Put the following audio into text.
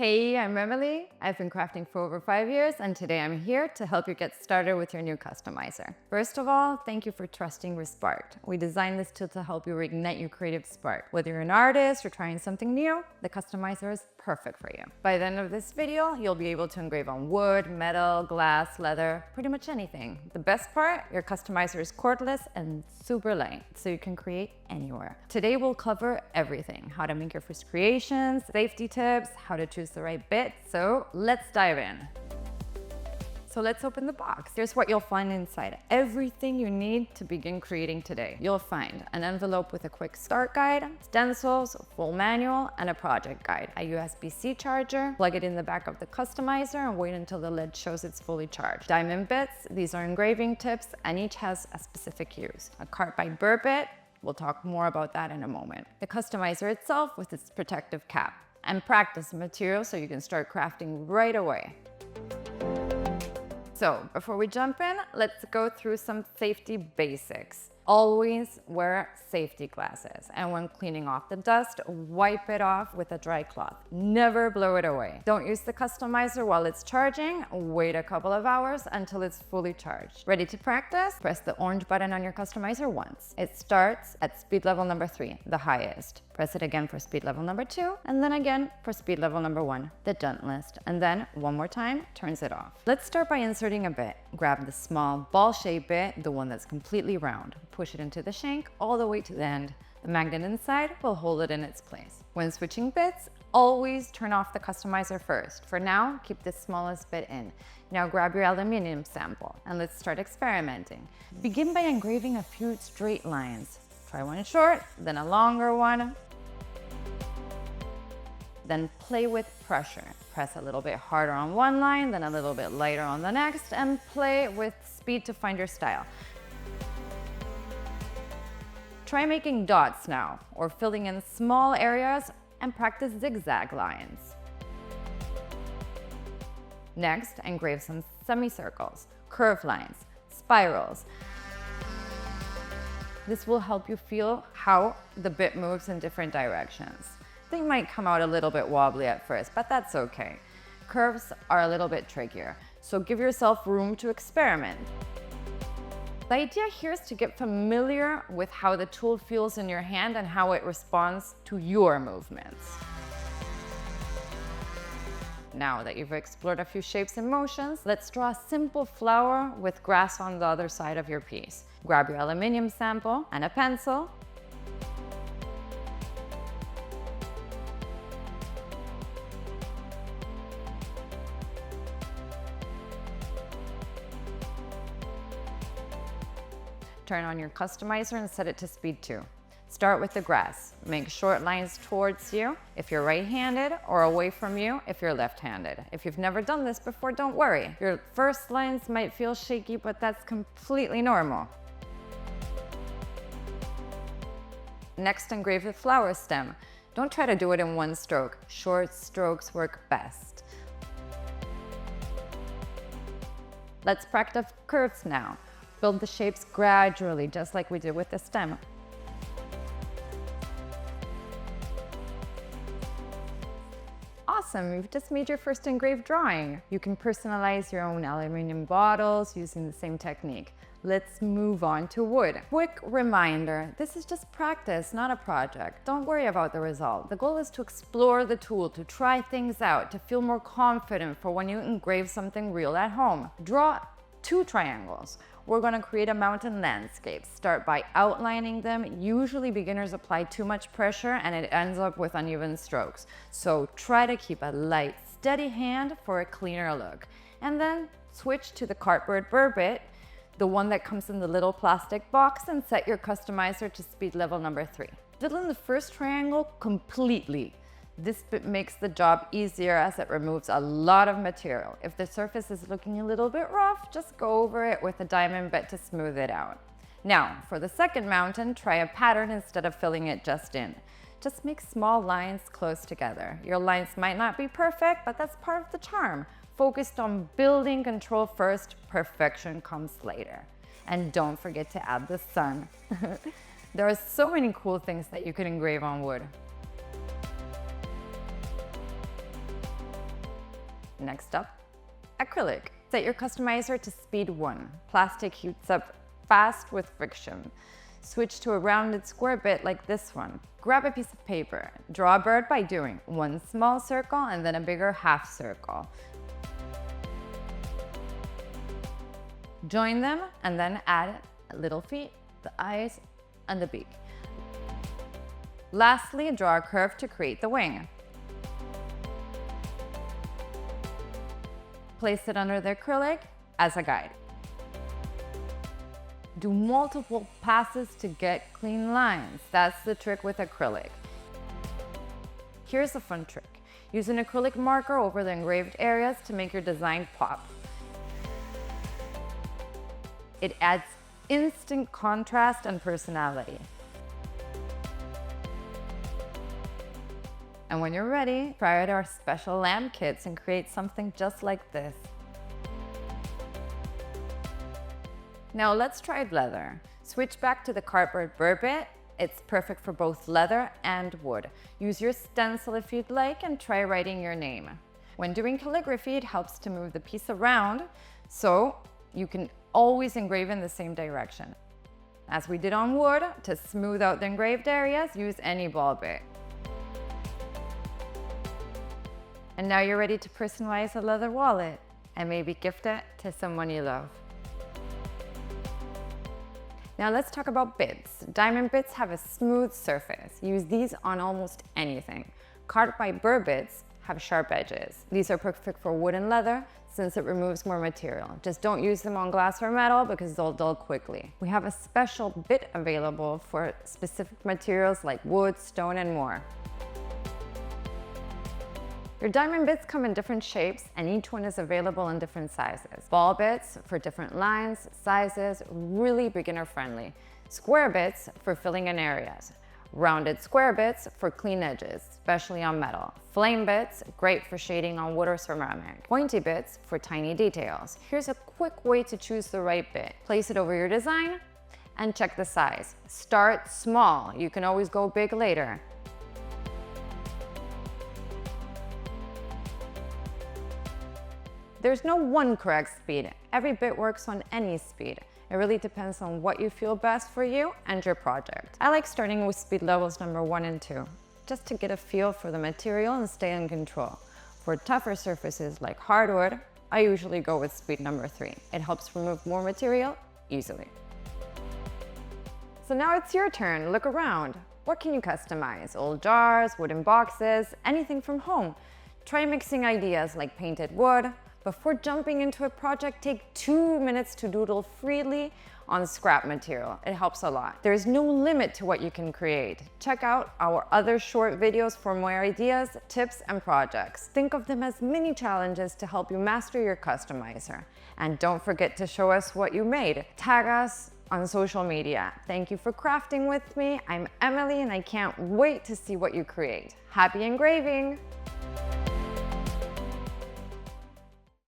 Hey, I'm Emily. I've been crafting for over 5 years, and today I'm here to help you get started with your new customizer. First of all, thank you for trusting Resparked. We designed this tool to help you reignite your creative spark. Whether you're an artist or trying something new, the customizer is perfect for you. By the end of this video, you'll be able to engrave on wood, metal, glass, leather, pretty much anything. The best part, your customizer is cordless and super light, so you can create anywhere. Today we'll cover everything: how to make your first creations, safety tips, how to choose the right bit. So let's dive in. So let's open the box. Here's what you'll find inside. Everything you need to begin creating today. You'll find an envelope with a quick start guide, stencils, full manual, and a project guide. A USB-C charger, plug it in the back of the customizer and wait until the lid shows it's fully charged. Diamond bits, these are engraving tips and each has a specific use. A carbide burr bit, we'll talk more about that in a moment. The customizer itself with its protective cap, and practice material so you can start crafting right away. So before we jump in, let's go through some safety basics. Always wear safety glasses, and when cleaning off the dust, wipe it off with a dry cloth. Never blow it away. Don't use the customizer while it's charging. Wait a couple of hours until it's fully charged. Ready to practice? Press the orange button on your customizer once. It starts at speed level number 3, the highest. Press it again for speed level number 2, and then again for speed level number 1, the gentlest. And then one more time, turns it off. Let's start by inserting a bit. Grab the small ball-shaped bit, the one that's completely round. Push it into the shank all the way to the end. The magnet inside will hold it in its place. When switching bits, always turn off the customizer first. For now, keep the smallest bit in. Now grab your aluminum sample and let's start experimenting. Begin by engraving a few straight lines. Try one short, then a longer one. Then play with pressure. Press a little bit harder on one line, then a little bit lighter on the next, and play with speed to find your style. Try making dots now, or filling in small areas, and practice zigzag lines. Next, engrave some semicircles, curved lines, spirals. This will help you feel how the bit moves in different directions. They might come out a little bit wobbly at first, but that's okay. Curves are a little bit trickier, so give yourself room to experiment. The idea here is to get familiar with how the tool feels in your hand and how it responds to your movements. Now that you've explored a few shapes and motions, let's draw a simple flower with grass on the other side of your piece. Grab your aluminum sample and a pencil. Turn on your customizer and set it to speed 2. Start with the grass. Make short lines towards you if you're right-handed, or away from you if you're left-handed. If you've never done this before, don't worry. Your first lines might feel shaky, but that's completely normal. Next, engrave the flower stem. Don't try to do it in one stroke. Short strokes work best. Let's practice curves now. Build the shapes gradually, just like we did with the stem. Awesome, you've just made your first engraved drawing. You can personalize your own aluminum bottles using the same technique. Let's move on to wood. Quick reminder, this is just practice, not a project. Don't worry about the result. The goal is to explore the tool, to try things out, to feel more confident for when you engrave something real at home. Draw 2 triangles. We're going to create a mountain landscape. Start by outlining them. Usually beginners apply too much pressure and it ends up with uneven strokes. So try to keep a light, steady hand for a cleaner look. And then switch to the cardboard burr bit, the one that comes in the little plastic box, and set your customizer to speed level number 3. Fill in the first triangle completely. This bit makes the job easier as it removes a lot of material. If the surface is looking a little bit rough, just go over it with a diamond bit to smooth it out. Now, for the second mountain, try a pattern instead of filling it just in. Just make small lines close together. Your lines might not be perfect, but that's part of the charm. Focused on building control first, perfection comes later. And don't forget to add the sun. There are so many cool things that you can engrave on wood. Next up, acrylic. Set your customizer to speed 1. Plastic heats up fast with friction. Switch to a rounded square bit like this one. Grab a piece of paper. Draw a bird by doing one small circle and then a bigger half circle. Join them and then add little feet, the eyes, and the beak. Lastly, draw a curve to create the wing. Place it under the acrylic as a guide. Do multiple passes to get clean lines. That's the trick with acrylic. Here's a fun trick. Use an acrylic marker over the engraved areas to make your design pop. It adds instant contrast and personality. And when you're ready, try out our special lamp kits and create something just like this. Now let's try leather. Switch back to the cardboard burr bit. It's perfect for both leather and wood. Use your stencil if you'd like and try writing your name. When doing calligraphy, it helps to move the piece around so you can always engrave in the same direction. As we did on wood, to smooth out the engraved areas, use any ball bit. And now you're ready to personalize a leather wallet and maybe gift it to someone you love. Now let's talk about bits. Diamond bits have a smooth surface. Use these on almost anything. Carbide burr bits have sharp edges. These are perfect for wood and leather since it removes more material. Just don't use them on glass or metal because they'll dull quickly. We have a special bit available for specific materials like wood, stone, and more. Your diamond bits come in different shapes and each one is available in different sizes. Ball bits for different lines, sizes, really beginner friendly. Square bits for filling in areas. Rounded square bits for clean edges, especially on metal. Flame bits, great for shading on wood or ceramic. Pointy bits for tiny details. Here's a quick way to choose the right bit. Place it over your design and check the size. Start small, you can always go big later. There's no one correct speed. Every bit works on any speed. It really depends on what you feel best for you and your project. I like starting with speed levels number 1 and 2, just to get a feel for the material and stay in control. For tougher surfaces like hardwood, I usually go with speed number 3. It helps remove more material easily. So now it's your turn. Look around. What can you customize? Old jars, wooden boxes, anything from home. Try mixing ideas like painted wood. Before jumping into a project, take 2 minutes to doodle freely on scrap material. It helps a lot. There's no limit to what you can create. Check out our other short videos for more ideas, tips, and projects. Think of them as mini challenges to help you master your customizer. And don't forget to show us what you made. Tag us on social media. Thank you for crafting with me. I'm Emily and I can't wait to see what you create. Happy engraving!